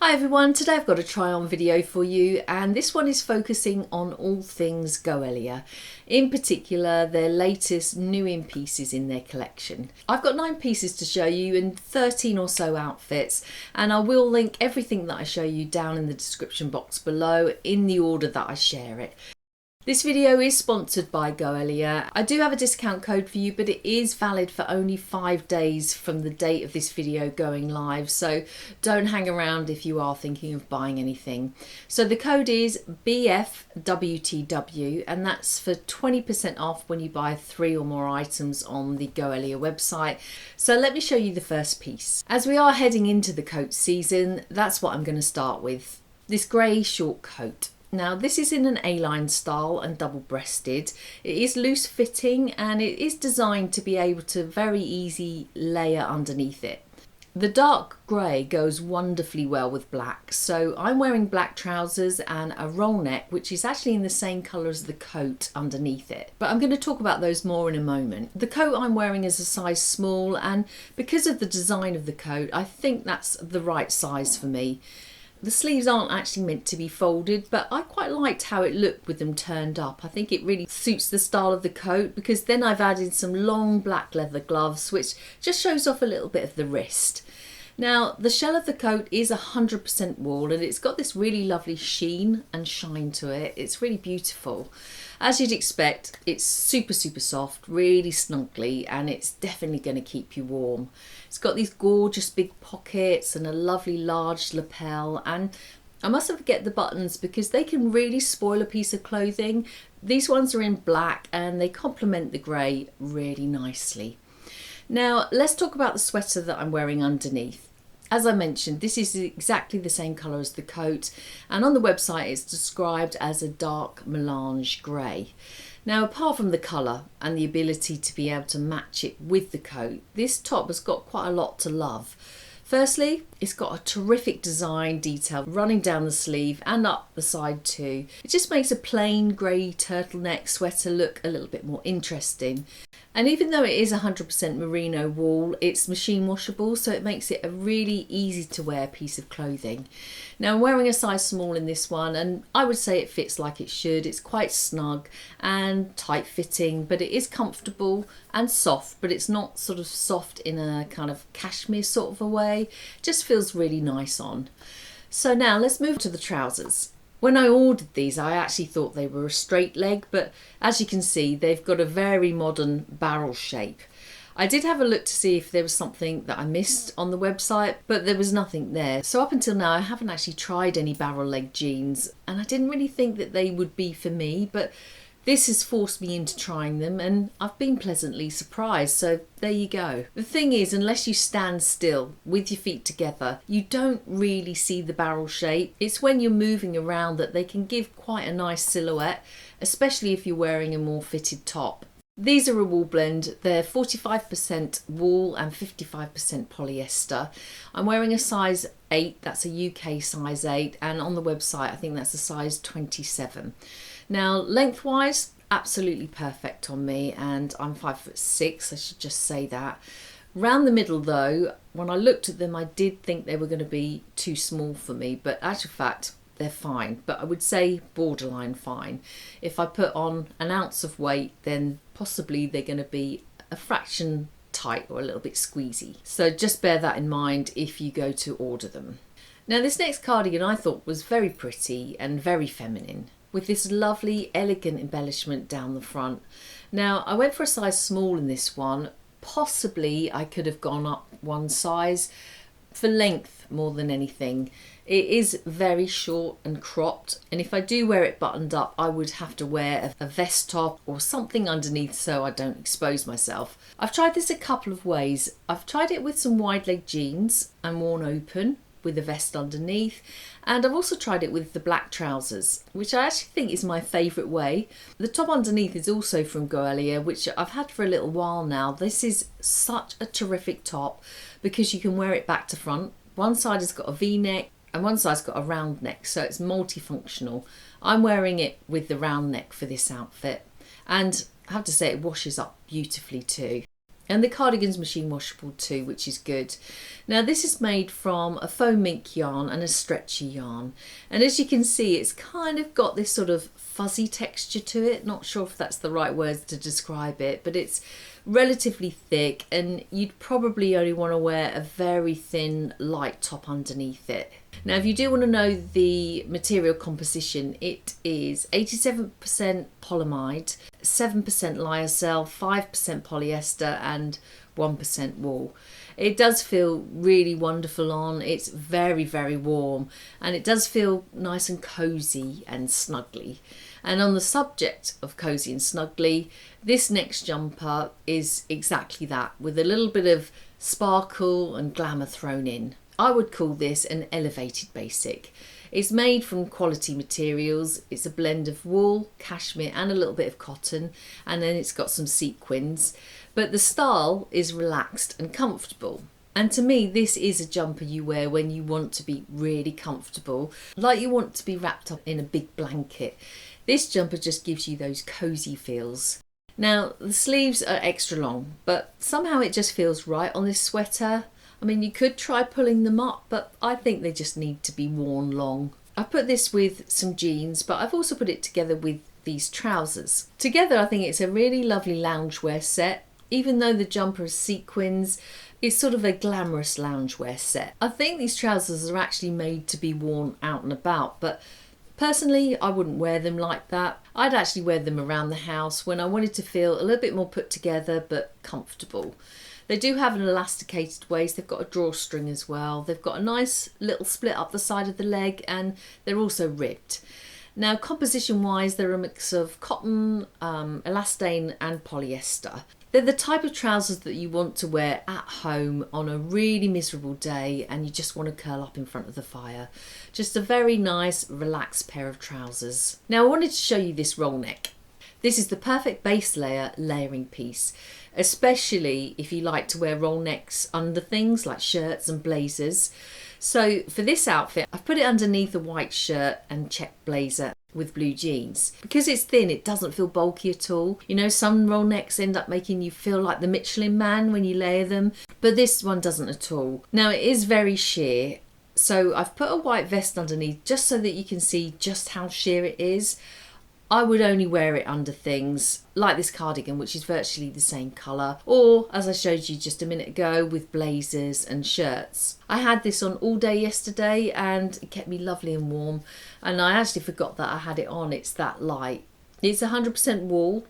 Hi everyone, today I've got a try on video for you, and this one is focusing on all things Goelia, in particular their latest new in pieces in their collection. I've got 9 pieces to show you and 13 or so outfits, and I will link everything that I show you down in the description box below in the order that I share it. This video is sponsored by Goelia. I do have a discount code for you, but it is valid for only 5 days from the date of this video going live, so don't hang around if you are thinking of buying anything. So the code is BFWTW, and that's for 20% off when you buy 3 or more items on the Goelia website. So let me show you the first piece. As we are heading into the coat season, that's what I'm going to start with. This grey short coat. Now this is in an A-line style and double-breasted. It is loose fitting and it is designed to be able to very easy layer underneath it. The dark grey goes wonderfully well with black, so I'm wearing black trousers and a roll neck which is actually in the same colour as the coat underneath it. But I'm going to talk about those more in a moment. The coat I'm wearing is a size small, and because of the design of the coat I think that's the right size for me. The sleeves aren't actually meant to be folded, but I quite liked how it looked with them turned up. I think it really suits the style of the coat, because then I've added some long black leather gloves which just shows off a little bit of the wrist. Now the shell of the coat is 100% wool and it's got this really lovely sheen and shine to it. It's really beautiful. As you'd expect, it's super soft, really snuggly, and it's definitely going to keep you warm. It's got these gorgeous big pockets and a lovely large lapel, and I mustn't forget the buttons because they can really spoil a piece of clothing. These ones are in black and they complement the grey really nicely. Now let's talk about the sweater that I'm wearing underneath. As I mentioned, this is exactly the same colour as the coat, and on the website it's described as a dark melange grey. Now apart from the colour and the ability to be able to match it with the coat, this top has got quite a lot to love. Firstly, it's got a terrific design detail running down the sleeve and up the side too. It just makes a plain grey turtleneck sweater look a little bit more interesting. And even though it is 100% merino wool, it's machine washable, so it makes it a really easy to wear piece of clothing. Now I'm wearing a size small in this one, and I would say it fits like it should. It's quite snug and tight fitting, but it is comfortable and soft, but it's not sort of soft in a kind of cashmere sort of a way. It just feels really nice on. So now let's move to the trousers. When I ordered these, I actually thought they were a straight leg, but as you can see, they've got a very modern barrel shape. I did have a look to see if there was something that I missed on the website, but there was nothing there. So up until now, I haven't actually tried any barrel leg jeans, and I didn't really think that they would be for me, but this has forced me into trying them and I've been pleasantly surprised, so there you go. The thing is, unless you stand still with your feet together, you don't really see the barrel shape. It's when you're moving around that they can give quite a nice silhouette, especially if you're wearing a more fitted top. These are a wool blend. They're 45% wool and 55% polyester. I'm wearing a size 8, that's a UK size 8, and on the website I think that's a size 27. Now lengthwise, absolutely perfect on me, and I'm 5'6", I should just say that. Round the middle though, when I looked at them I did think they were going to be too small for me, but actual fact they're fine, but I would say borderline fine. If I put on an ounce of weight, then possibly they're going to be a fraction tight or a little bit squeezy. So just bear that in mind if you go to order them. Now this next cardigan I thought was very pretty and very feminine, with this lovely elegant embellishment down the front. Now I went for a size small in this one. Possibly I could have gone up one size for length more than anything. It is very short and cropped, and if I do wear it buttoned up I would have to wear a vest top or something underneath so I don't expose myself. I've tried this a couple of ways. I've tried it with some wide leg jeans and worn open with a vest underneath, and I've also tried it with the black trousers, which I actually think is my favourite way. The top underneath is also from Goelia, which I've had for a little while now. This is such a terrific top because you can wear it back to front. One side has got a V-neck and one side's got a round neck, so it's multifunctional. I'm wearing it with the round neck for this outfit, and I have to say it washes up beautifully too. And the cardigan's machine washable too, which is good. Now this is made from a foam mink yarn and a stretchy yarn. And as you can see, it's kind of got this sort of fuzzy texture to it. Not sure if that's the right words to describe it, but it's relatively thick and you'd probably only want to wear a very thin light top underneath it. Now if you do want to know the material composition, it is 87% polyamide, 7% lyocell, 5% polyester and 1% wool. It does feel really wonderful on. It's very, very warm and it does feel nice and cozy and snuggly. And on the subject of cozy and snuggly, this next jumper is exactly that, with a little bit of sparkle and glamour thrown in. I would call this an elevated basic. It's made from quality materials. It's a blend of wool, cashmere and a little bit of cotton, and then it's got some sequins. But the style is relaxed and comfortable. And to me, this is a jumper you wear when you want to be really comfortable, like you want to be wrapped up in a big blanket. This jumper just gives you those cozy feels. Now, the sleeves are extra long, but somehow it just feels right on this sweater. I mean, you could try pulling them up, but I think they just need to be worn long. I put this with some jeans, but I've also put it together with these trousers. Together, I think it's a really lovely loungewear set. Even though the jumper is sequins, it's sort of a glamorous loungewear set. I think these trousers are actually made to be worn out and about, but personally, I wouldn't wear them like that. I'd actually wear them around the house when I wanted to feel a little bit more put together but comfortable. They do have an elasticated waist. They've got a drawstring as well. They've got a nice little split up the side of the leg and they're also ribbed. Now, composition wise, they're a mix of cotton, elastane and polyester. They're the type of trousers that you want to wear at home on a really miserable day and you just want to curl up in front of the fire. Just a very nice, relaxed pair of trousers. Now I wanted to show you this roll neck. This is the perfect base layer layering piece, especially if you like to wear roll necks under things like shirts and blazers. So for this outfit, I've put it underneath a white shirt and check blazer with blue jeans. Because it's thin, it doesn't feel bulky at all. You know, some roll necks end up making you feel like the Michelin Man when you layer them, but this one doesn't at all. Now it is very sheer, so I've put a white vest underneath just so that you can see just how sheer it is. I would only wear it under things like this cardigan, which is virtually the same colour, or as I showed you just a minute ago, with blazers and shirts. I had this on all day yesterday and it kept me lovely and warm, and I actually forgot that I had it on. It's that light. It's 100% wool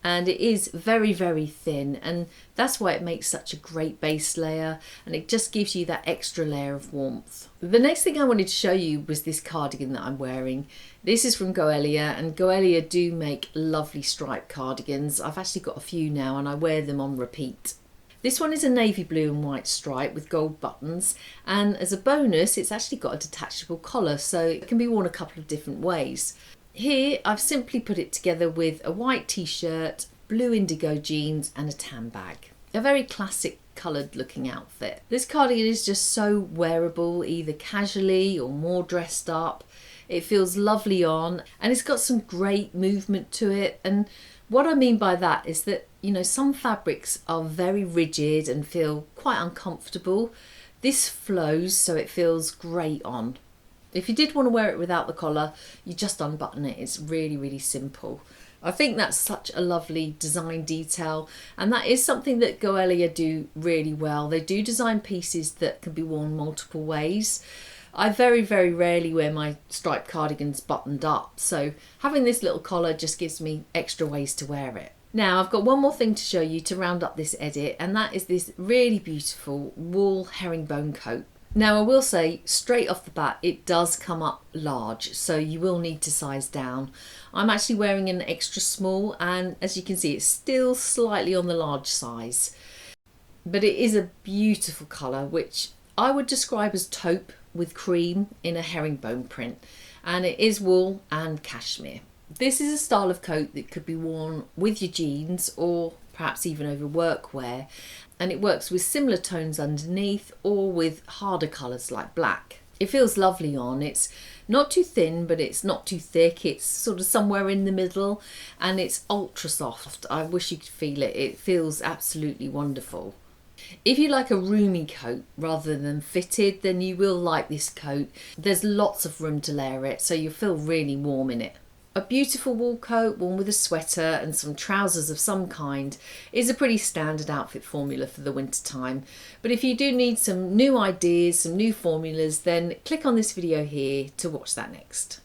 and it is very, very thin, and that's why it makes such a great base layer, and it just gives you that extra layer of warmth. The next thing I wanted to show you was this cardigan that I'm wearing. This is from Goelia, and Goelia do make lovely striped cardigans. I've actually got a few now and I wear them on repeat. This one is a navy blue and white stripe with gold buttons, and as a bonus it's actually got a detachable collar, so it can be worn a couple of different ways. Here I've simply put it together with a white t-shirt, blue indigo jeans and a tan bag. A very classic coloured looking outfit. This cardigan is just so wearable, either casually or more dressed up. It feels lovely on and it's got some great movement to it. And what I mean by that is that, you know, some fabrics are very rigid and feel quite uncomfortable. This flows so it feels great on. If you did want to wear it without the collar, you just unbutton it. It's really, really simple. I think that's such a lovely design detail, and that is something that Goelia do really well. They do design pieces that can be worn multiple ways. I very, very rarely wear my striped cardigans buttoned up, so having this little collar just gives me extra ways to wear it. Now I've got one more thing to show you to round up this edit, and that is this really beautiful wool herringbone coat. Now I will say straight off the bat it does come up large, so you will need to size down. I'm actually wearing an extra small, and as you can see it's still slightly on the large size. But it is a beautiful colour, which I would describe as taupe with cream in a herringbone print, and it is wool and cashmere. This is a style of coat that could be worn with your jeans or perhaps even over workwear, and it works with similar tones underneath or with harder colours like black. It feels lovely on. It's not too thin, but it's not too thick. It's sort of somewhere in the middle, and it's ultra soft. I wish you could feel it. It feels absolutely wonderful. If you like a roomy coat rather than fitted, then you will like this coat. There's lots of room to layer it, so you'll feel really warm in it. A beautiful wool coat worn with a sweater and some trousers of some kind is a pretty standard outfit formula for the winter time. But if you do need some new ideas, some new formulas, then click on this video here to watch that next.